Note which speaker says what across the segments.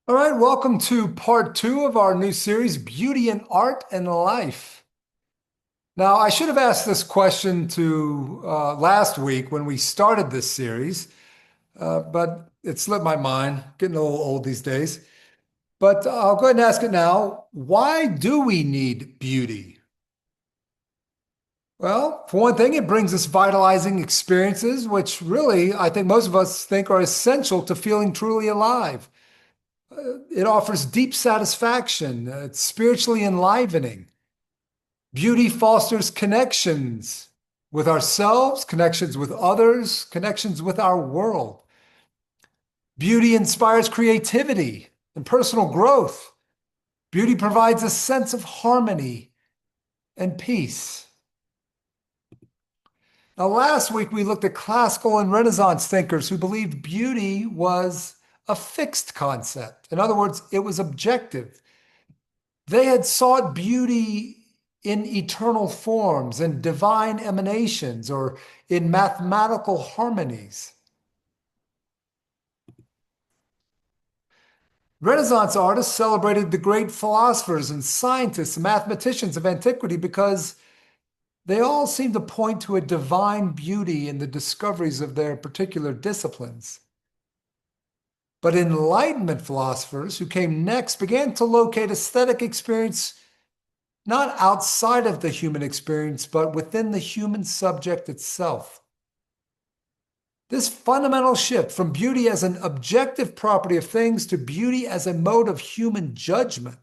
Speaker 1: All right, welcome to part two of our new series, Beauty in Art and Life. Now, I should have asked this question to last week when we started this series, but it slipped my mind, getting a little old these days. But I'll go ahead and ask it now. Why do we need beauty? Well, for one thing, it brings us vitalizing experiences, which really I think most of us think are essential to feeling truly alive. It offers deep satisfaction. It's spiritually enlivening. Beauty fosters connections with ourselves, connections with others, connections with our world. Beauty inspires creativity and personal growth. Beauty provides a sense of harmony and peace. Now, last week we looked at classical and Renaissance thinkers who believed beauty was a fixed concept. In other words, it was objective. They had sought beauty in eternal forms, in divine emanations, or in mathematical harmonies. Renaissance artists celebrated the great philosophers and scientists and mathematicians of antiquity because they all seemed to point to a divine beauty in the discoveries of their particular disciplines. But Enlightenment philosophers who came next began to locate aesthetic experience not outside of the human experience, but within the human subject itself. This fundamental shift from beauty as an objective property of things to beauty as a mode of human judgment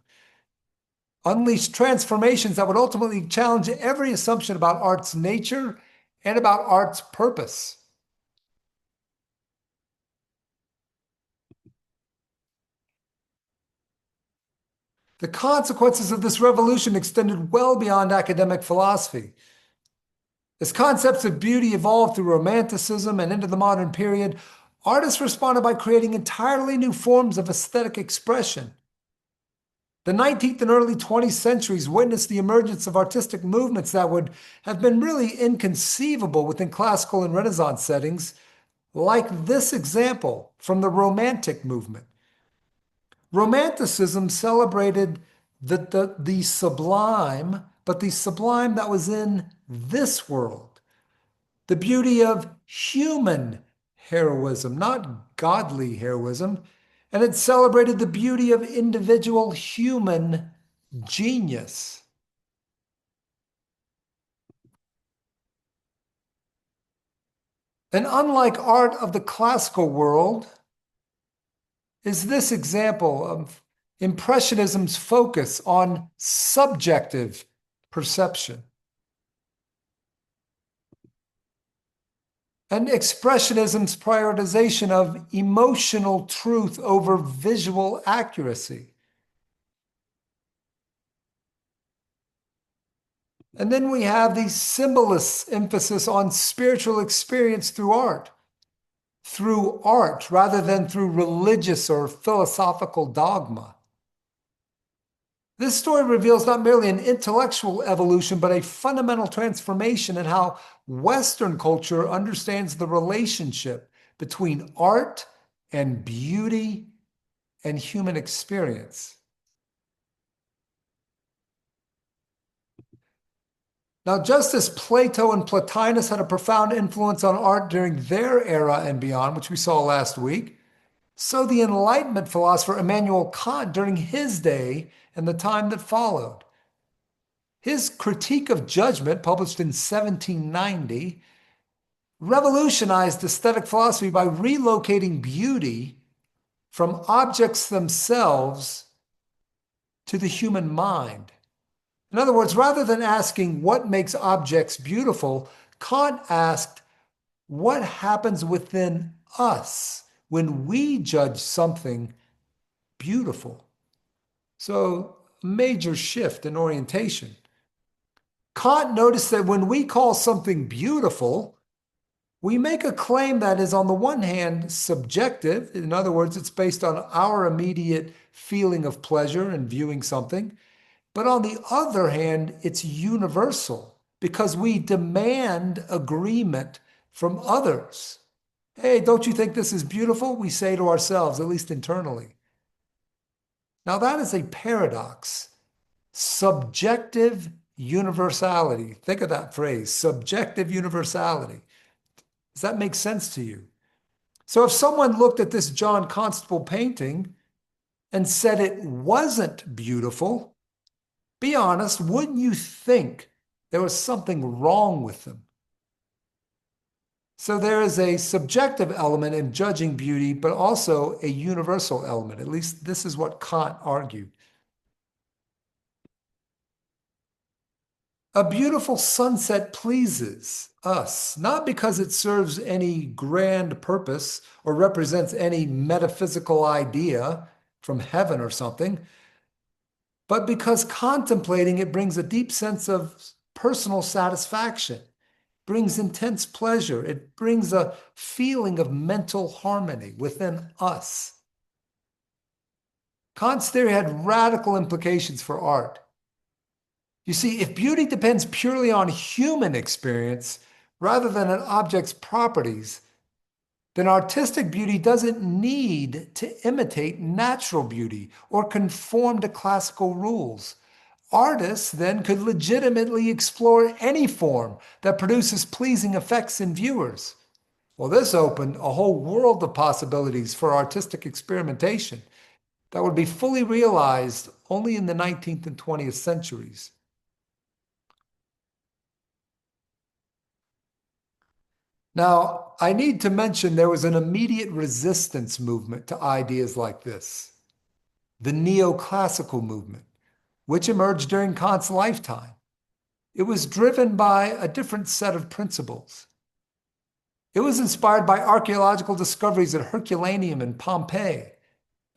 Speaker 1: unleashed transformations that would ultimately challenge every assumption about art's nature and about art's purpose. The consequences of this revolution extended well beyond academic philosophy. As concepts of beauty evolved through Romanticism and into the modern period, artists responded by creating entirely new forms of aesthetic expression. The 19th and early 20th centuries witnessed the emergence of artistic movements that would have been really inconceivable within classical and Renaissance settings, like this example from the Romantic movement. Romanticism celebrated the sublime, but the sublime that was in this world, the beauty of human heroism, not godly heroism, and it celebrated the beauty of individual human genius. And unlike art of the classical world, is this example of Impressionism's focus on subjective perception. And Expressionism's prioritization of emotional truth over visual accuracy. And then we have the symbolist emphasis on spiritual experience through art rather than through religious or philosophical dogma. This story reveals not merely an intellectual evolution, but a fundamental transformation in how Western culture understands the relationship between art and beauty and human experience. Now, just as Plato and Plotinus had a profound influence on art during their era and beyond, which we saw last week, so the Enlightenment philosopher Immanuel Kant during his day and the time that followed. His Critique of Judgment, published in 1790, revolutionized aesthetic philosophy by relocating beauty from objects themselves to the human mind. In other words, rather than asking what makes objects beautiful, Kant asked what happens within us when we judge something beautiful. So, a major shift in orientation. Kant noticed that when we call something beautiful, we make a claim that is, on the one hand, subjective. In other words, it's based on our immediate feeling of pleasure in viewing something. But on the other hand, it's universal because we demand agreement from others. Hey, don't you think this is beautiful? We say to ourselves, at least internally. Now, that is a paradox. Subjective universality. Think of that phrase, subjective universality. Does that make sense to you? So if someone looked at this John Constable painting and said it wasn't beautiful, be honest, wouldn't you think there was something wrong with them? So there is a subjective element in judging beauty, but also a universal element. At least this is what Kant argued. A beautiful sunset pleases us, not because it serves any grand purpose or represents any metaphysical idea from heaven or something, but because contemplating it brings a deep sense of personal satisfaction, brings intense pleasure. It brings a feeling of mental harmony within us. Kant's theory had radical implications for art. You see, if beauty depends purely on human experience rather than an object's properties, then artistic beauty doesn't need to imitate natural beauty or conform to classical rules. Artists then could legitimately explore any form that produces pleasing effects in viewers. Well, this opened a whole world of possibilities for artistic experimentation that would be fully realized only in the 19th and 20th centuries. Now, I need to mention there was an immediate resistance movement to ideas like this, the neoclassical movement, which emerged during Kant's lifetime. It was driven by a different set of principles. It was inspired by archaeological discoveries at Herculaneum and Pompeii.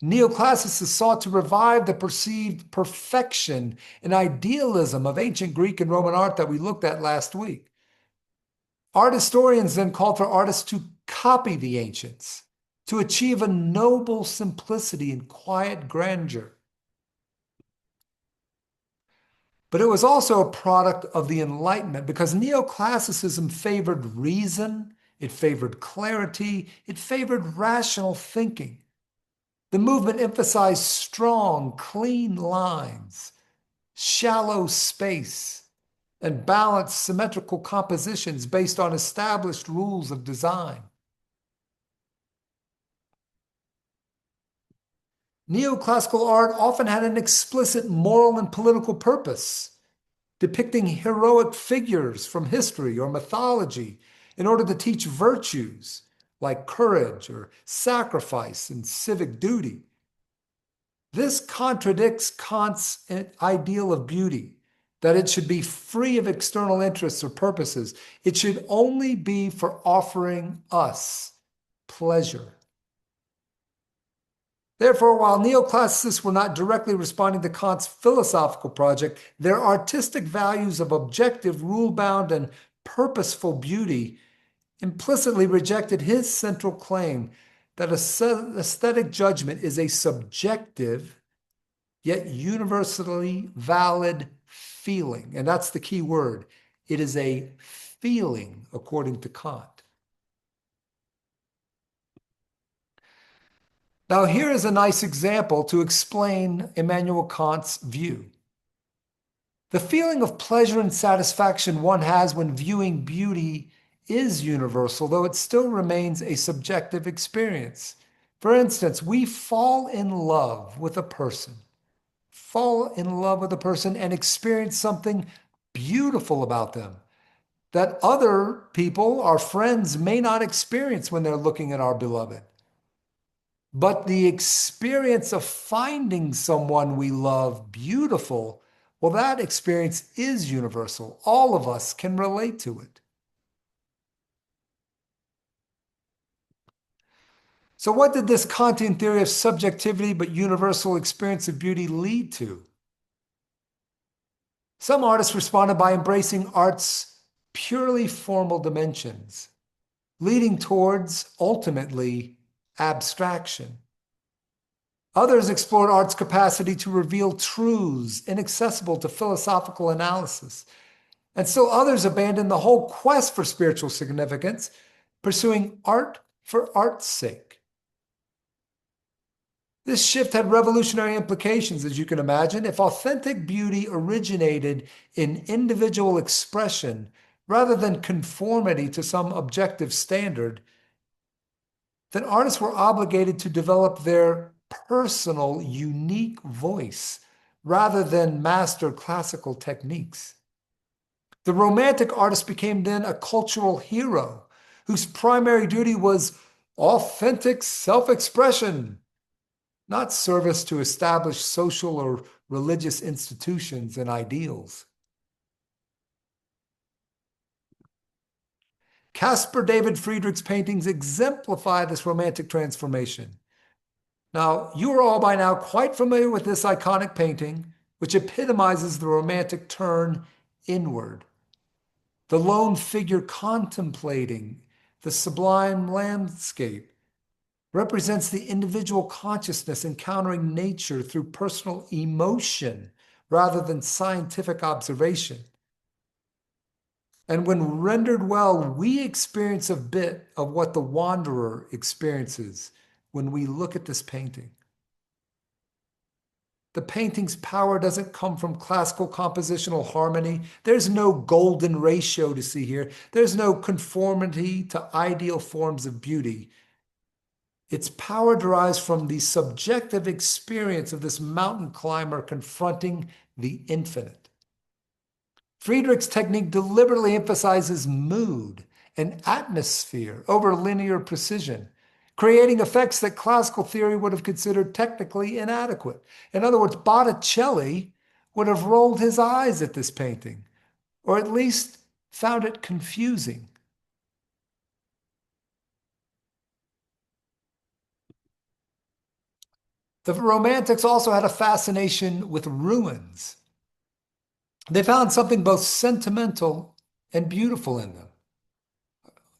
Speaker 1: Neoclassicists sought to revive the perceived perfection and idealism of ancient Greek and Roman art that we looked at last week. Art historians then called for artists to copy the ancients, to achieve a noble simplicity and quiet grandeur. But it was also a product of the Enlightenment because neoclassicism favored reason, it favored clarity, it favored rational thinking. The movement emphasized strong, clean lines, shallow space, and balanced symmetrical compositions based on established rules of design. Neoclassical art often had an explicit moral and political purpose, depicting heroic figures from history or mythology in order to teach virtues like courage or sacrifice and civic duty. This contradicts Kant's ideal of beauty, that it should be free of external interests or purposes. It should only be for offering us pleasure. Therefore, while neoclassicists were not directly responding to Kant's philosophical project, their artistic values of objective, rule-bound, and purposeful beauty implicitly rejected his central claim that aesthetic judgment is a subjective, yet universally valid feeling. And that's the key word. It is a feeling, according to Kant. Now, here is a nice example to explain Immanuel Kant's view. The feeling of pleasure and satisfaction one has when viewing beauty is universal, though it still remains a subjective experience. For instance, we fall in love with a person, and experience something beautiful about them that other people, our friends, may not experience when they're looking at our beloved. But the experience of finding someone we love beautiful, well, that experience is universal. All of us can relate to it. So what did this Kantian theory of subjectivity but universal experience of beauty lead to? Some artists responded by embracing art's purely formal dimensions, leading towards, ultimately, abstraction. Others explored art's capacity to reveal truths inaccessible to philosophical analysis. And still others abandoned the whole quest for spiritual significance, pursuing art for art's sake. This shift had revolutionary implications, as you can imagine. If authentic beauty originated in individual expression rather than conformity to some objective standard, then artists were obligated to develop their personal, unique voice rather than master classical techniques. The Romantic artist became then a cultural hero whose primary duty was authentic self-expression, not service to establish social or religious institutions and ideals. Caspar David Friedrich's paintings exemplify this romantic transformation. Now, you are all by now quite familiar with this iconic painting, which epitomizes the romantic turn inward. The lone figure contemplating the sublime landscape represents the individual consciousness encountering nature through personal emotion rather than scientific observation. And when rendered well, we experience a bit of what the wanderer experiences when we look at this painting. The painting's power doesn't come from classical compositional harmony. There's no golden ratio to see here. There's no conformity to ideal forms of beauty. Its power derives from the subjective experience of this mountain climber confronting the infinite. Friedrich's technique deliberately emphasizes mood and atmosphere over linear precision, creating effects that classical theory would have considered technically inadequate. In other words, Botticelli would have rolled his eyes at this painting, or at least found it confusing. The Romantics also had a fascination with ruins. They found something both sentimental and beautiful in them.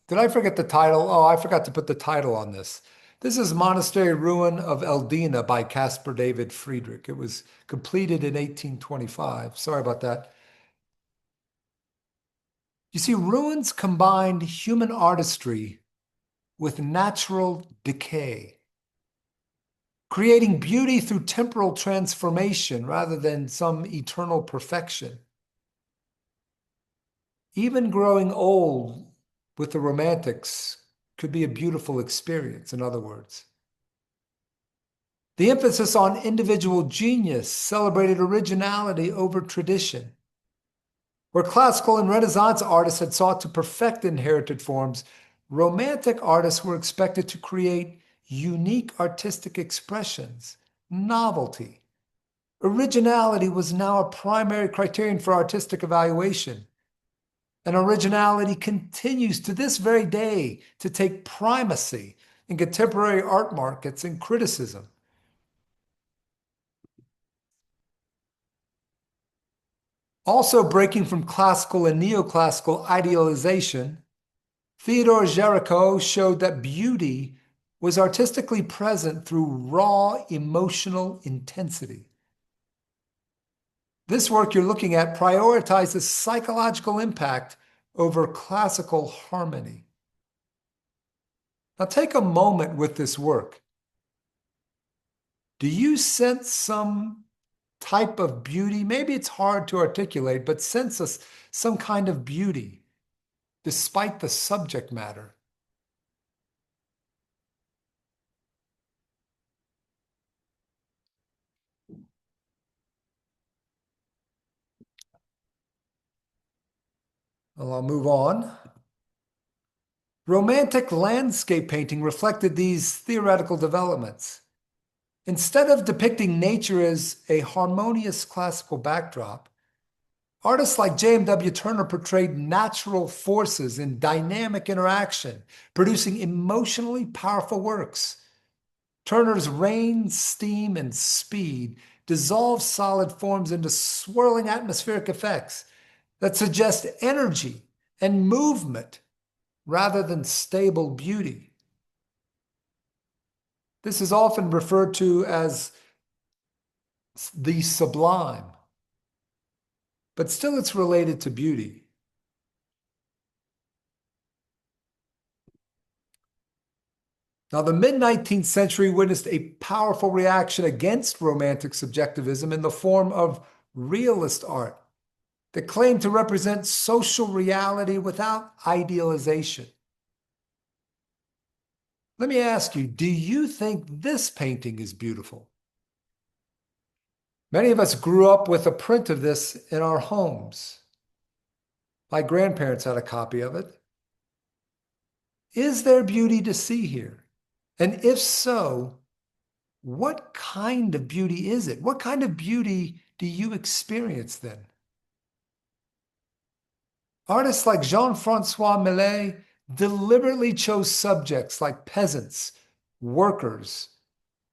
Speaker 1: Did I forget the title? Oh, I forgot to put the title on this. This is Monastery Ruin of Eldina by Caspar David Friedrich. It was completed in 1825. Sorry about that. You see, ruins combined human artistry with natural decay, creating beauty through temporal transformation rather than some eternal perfection. Even growing old with the Romantics could be a beautiful experience, in other words. The emphasis on individual genius celebrated originality over tradition. Where classical and Renaissance artists had sought to perfect inherited forms, Romantic artists were expected to create unique artistic expressions, novelty. Originality was now a primary criterion for artistic evaluation. And originality continues to this very day to take primacy in contemporary art markets and criticism. Also breaking from classical and neoclassical idealization, Theodore Géricault showed that beauty was artistically present through raw emotional intensity. This work you're looking at prioritizes psychological impact over classical harmony. Now take a moment with this work. Do you sense some type of beauty? Maybe it's hard to articulate, but sense some kind of beauty despite the subject matter. Well, I'll move on. Romantic landscape painting reflected these theoretical developments. Instead of depicting nature as a harmonious classical backdrop, artists like J.M.W. Turner portrayed natural forces in dynamic interaction, producing emotionally powerful works. Turner's rain, steam, and speed dissolve solid forms into swirling atmospheric effects that suggest energy and movement rather than stable beauty. This is often referred to as the sublime, but still it's related to beauty. Now, the mid 19th century witnessed a powerful reaction against romantic subjectivism in the form of realist art that claimed to represent social reality without idealization. Let me ask you, do you think this painting is beautiful? Many of us grew up with a print of this in our homes. My grandparents had a copy of it. Is there beauty to see here? And if so, what kind of beauty is it? What kind of beauty do you experience then? Artists like Jean-Francois Millet deliberately chose subjects like peasants, workers,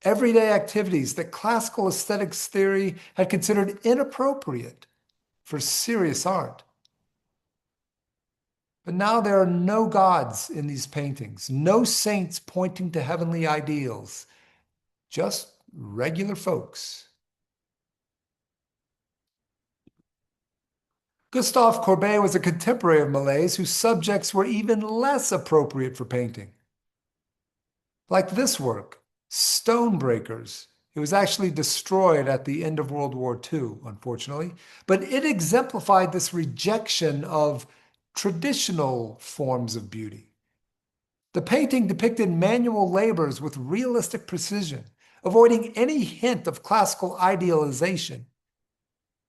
Speaker 1: everyday activities that classical aesthetics theory had considered inappropriate for serious art. But now there are no gods in these paintings, no saints pointing to heavenly ideals, just regular folks. Gustave Courbet was a contemporary of Millet's whose subjects were even less appropriate for painting. Like this work, Stonebreakers. It was actually destroyed at the end of World War II, unfortunately, but it exemplified this rejection of traditional forms of beauty. The painting depicted manual labors with realistic precision, avoiding any hint of classical idealization.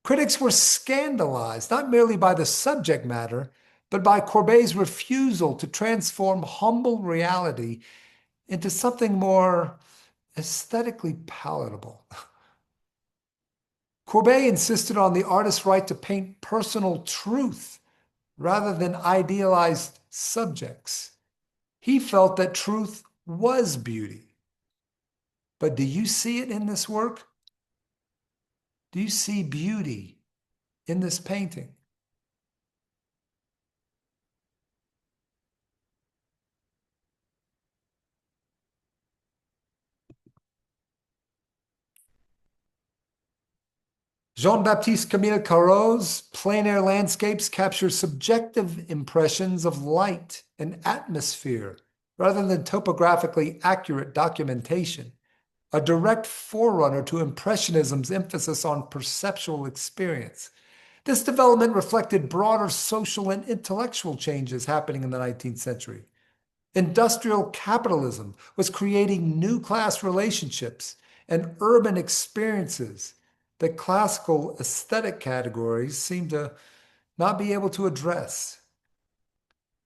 Speaker 1: Critics were scandalized not merely by the subject matter, but by Courbet's refusal to transform humble reality into something more aesthetically palatable. Courbet insisted on the artist's right to paint personal truth rather than idealized subjects. He felt that truth was beauty. But do you see it in this work? Do you see beauty in this painting? Jean-Baptiste Camille Corot's plein air landscapes capture subjective impressions of light and atmosphere rather than topographically accurate documentation, a direct forerunner to Impressionism's emphasis on perceptual experience. This development reflected broader social and intellectual changes happening in the 19th century. Industrial capitalism was creating new class relationships and urban experiences that classical aesthetic categories seem to not be able to address.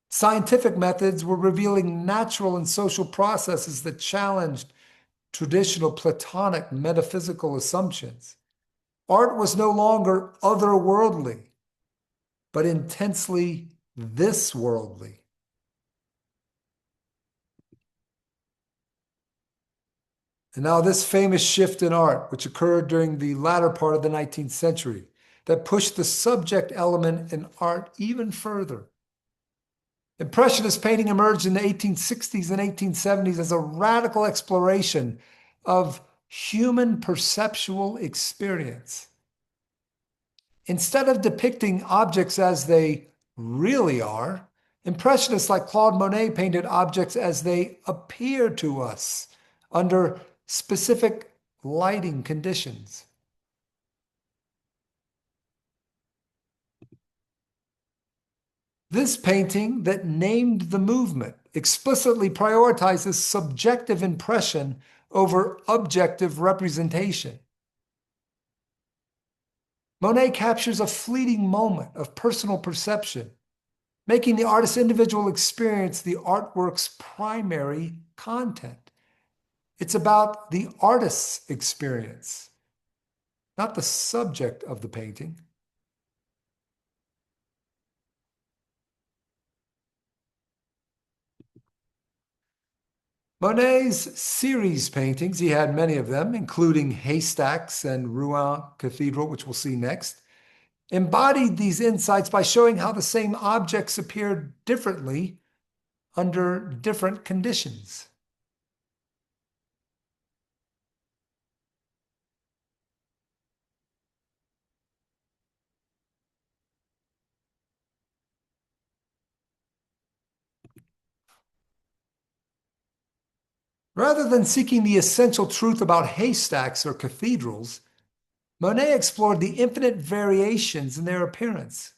Speaker 1: Scientific methods were revealing natural and social processes that challenged traditional Platonic metaphysical assumptions. Art was no longer otherworldly, but intensely this worldly. And now, this famous shift in art, which occurred during the latter part of the 19th century, that pushed the subject element in art even further. Impressionist painting emerged in the 1860s and 1870s as a radical exploration of human perceptual experience. Instead of depicting objects as they really are, Impressionists like Claude Monet painted objects as they appear to us under specific lighting conditions. This painting that named the movement explicitly prioritizes subjective impression over objective representation. Monet captures a fleeting moment of personal perception, making the artist's individual experience the artwork's primary content. It's about the artist's experience, not the subject of the painting. Monet's series paintings, he had many of them, including Haystacks and Rouen Cathedral, which we'll see next, embodied these insights by showing how the same objects appear differently under different conditions. Rather than seeking the essential truth about haystacks or cathedrals, Monet explored the infinite variations in their appearance.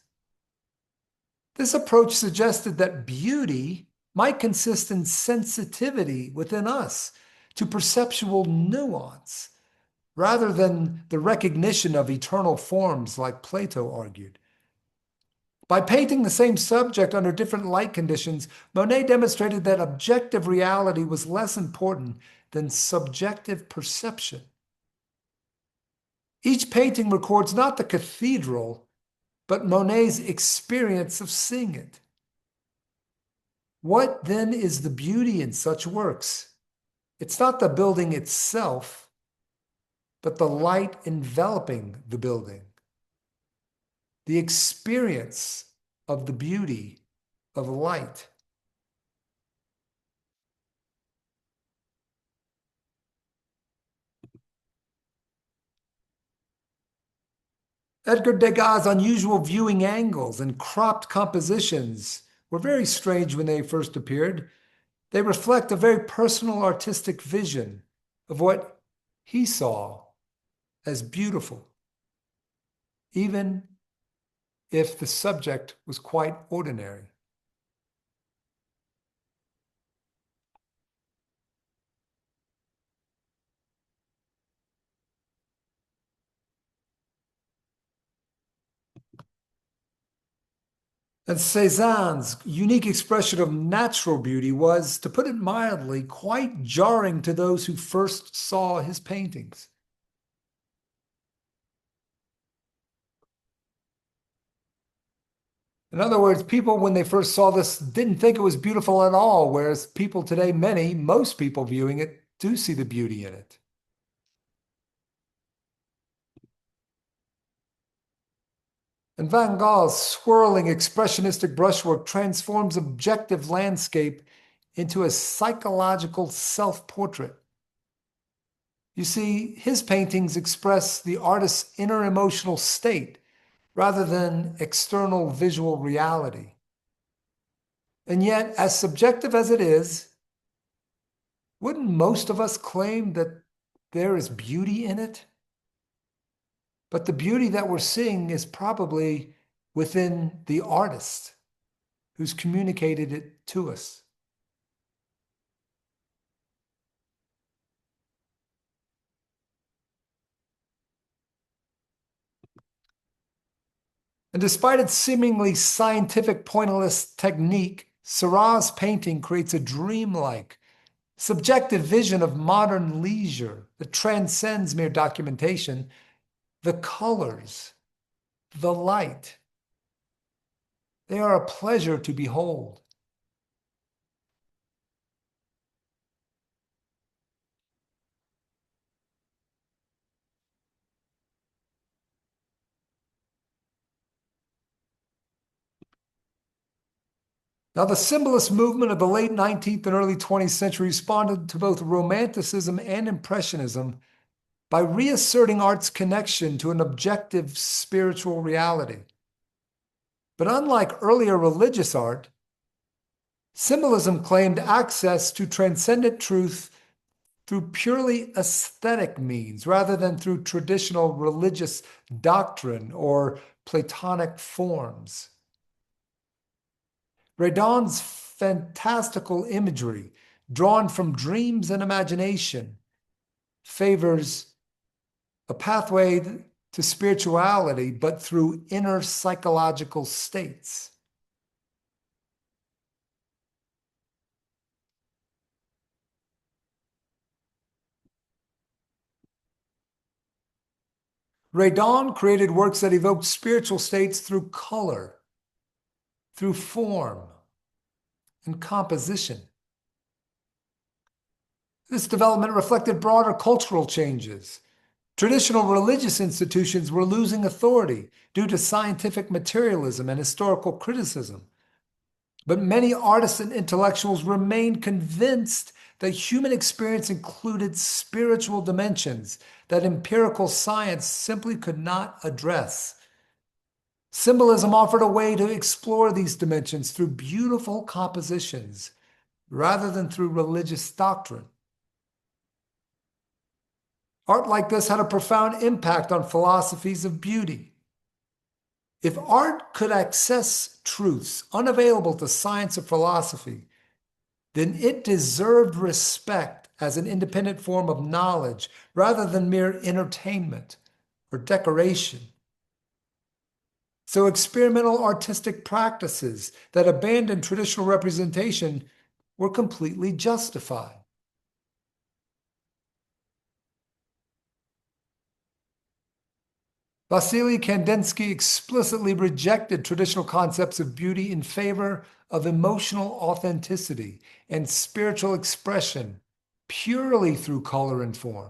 Speaker 1: This approach suggested that beauty might consist in sensitivity within us to perceptual nuance, rather than the recognition of eternal forms like Plato argued. By painting the same subject under different light conditions, Monet demonstrated that objective reality was less important than subjective perception. Each painting records not the cathedral, but Monet's experience of seeing it. What then is the beauty in such works? It's not the building itself, but the light enveloping the building. The experience of the beauty of light. Edgar Degas' unusual viewing angles and cropped compositions were very strange when they first appeared. They reflect a very personal artistic vision of what he saw as beautiful, even if the subject was quite ordinary. And Cézanne's unique expression of natural beauty was, to put it mildly, quite jarring to those who first saw his paintings. In other words, people, when they first saw this, didn't think it was beautiful at all, whereas people today, most people viewing it, do see the beauty in it. And Van Gogh's swirling expressionistic brushwork transforms objective landscape into a psychological self-portrait. You see, his paintings express the artist's inner emotional state rather than external visual reality. And yet, as subjective as it is, wouldn't most of us claim that there is beauty in it? But the beauty that we're seeing is probably within the artist who's communicated it to us. And despite its seemingly scientific pointillist technique, Seurat's painting creates a dreamlike, subjective vision of modern leisure that transcends mere documentation. The colors, the light, they are a pleasure to behold. Now, the symbolist movement of the late 19th and early 20th century responded to both Romanticism and Impressionism by reasserting art's connection to an objective spiritual reality. But unlike earlier religious art, symbolism claimed access to transcendent truth through purely aesthetic means rather than through traditional religious doctrine or Platonic forms. Redon's fantastical imagery, drawn from dreams and imagination, favors a pathway to spirituality, but through inner psychological states. Redon created works that evoked spiritual states through color, through form, and composition. This development reflected broader cultural changes. Traditional religious institutions were losing authority due to scientific materialism and historical criticism. But many artists and intellectuals remained convinced that human experience included spiritual dimensions that empirical science simply could not address. Symbolism offered a way to explore these dimensions through beautiful compositions rather than through religious doctrine. Art like this had a profound impact on philosophies of beauty. If art could access truths unavailable to science or philosophy, then it deserved respect as an independent form of knowledge rather than mere entertainment or decoration. So experimental artistic practices that abandoned traditional representation were completely justified. Vasily Kandinsky explicitly rejected traditional concepts of beauty in favor of emotional authenticity and spiritual expression purely through color and form.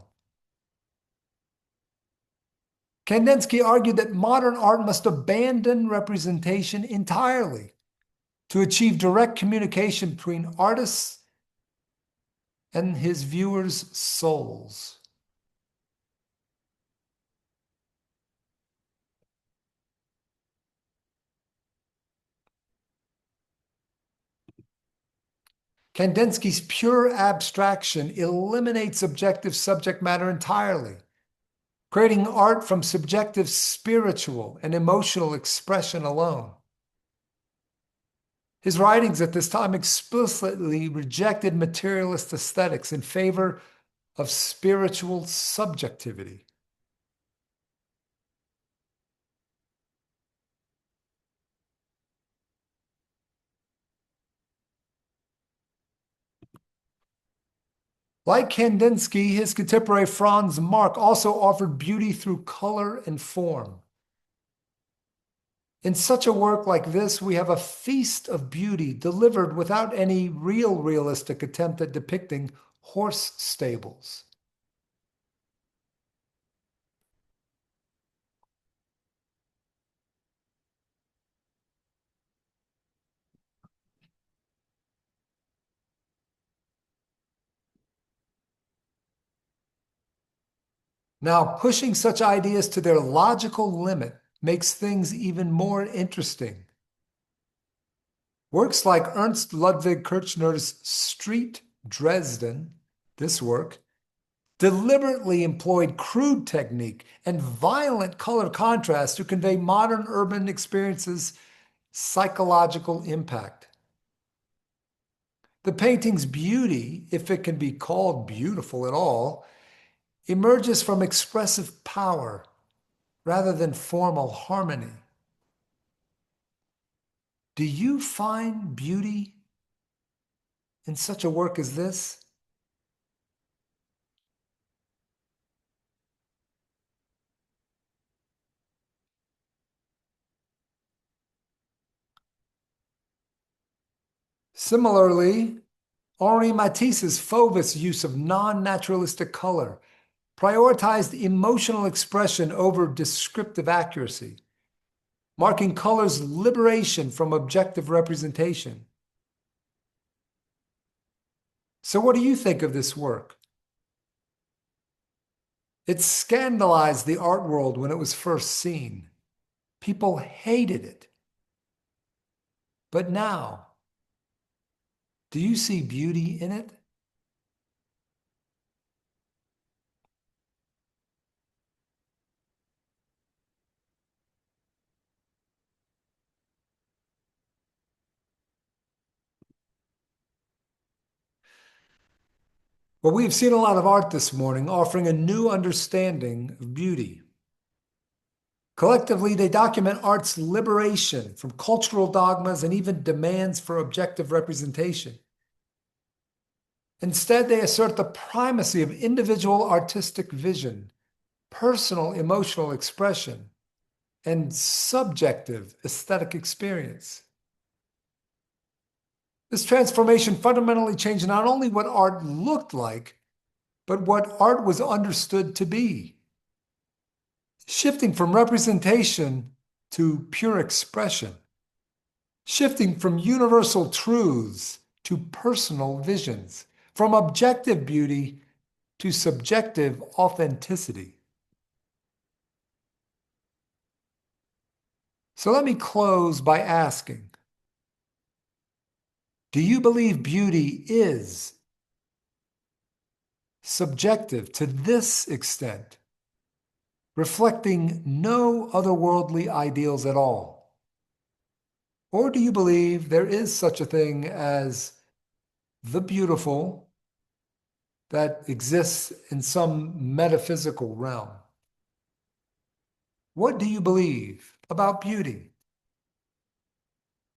Speaker 1: Kandinsky argued that modern art must abandon representation entirely to achieve direct communication between artists and his viewers' souls. Kandinsky's pure abstraction eliminates objective subject matter entirely, creating art from subjective spiritual and emotional expression alone. His writings at this time explicitly rejected materialist aesthetics in favor of spiritual subjectivity. Like Kandinsky, his contemporary Franz Marc also offered beauty through color and form. In such a work like this, we have a feast of beauty delivered without any realistic attempt at depicting horse stables. Now, pushing such ideas to their logical limit makes things even more interesting. Works like Ernst Ludwig Kirchner's Street Dresden, this work, deliberately employed crude technique and violent color contrast to convey modern urban experiences' psychological impact. The painting's beauty, if it can be called beautiful at all, emerges from expressive power rather than formal harmony. Do you find beauty in such a work as this? Similarly, Henri Matisse's Fauvis use of non-naturalistic color prioritized emotional expression over descriptive accuracy, marking color's liberation from objective representation. So what do you think of this work? It scandalized the art world when it was first seen. People hated it. But now, do you see beauty in it? Well, we've seen a lot of art this morning offering a new understanding of beauty. Collectively, they document art's liberation from cultural dogmas and even demands for objective representation. Instead, they assert the primacy of individual artistic vision, personal emotional expression, and subjective aesthetic experience. This transformation fundamentally changed not only what art looked like, but what art was understood to be, shifting from representation to pure expression, shifting from universal truths to personal visions, from objective beauty to subjective authenticity. So let me close by asking, do you believe beauty is subjective to this extent, reflecting no otherworldly ideals at all? Or do you believe there is such a thing as the beautiful that exists in some metaphysical realm? What do you believe about beauty?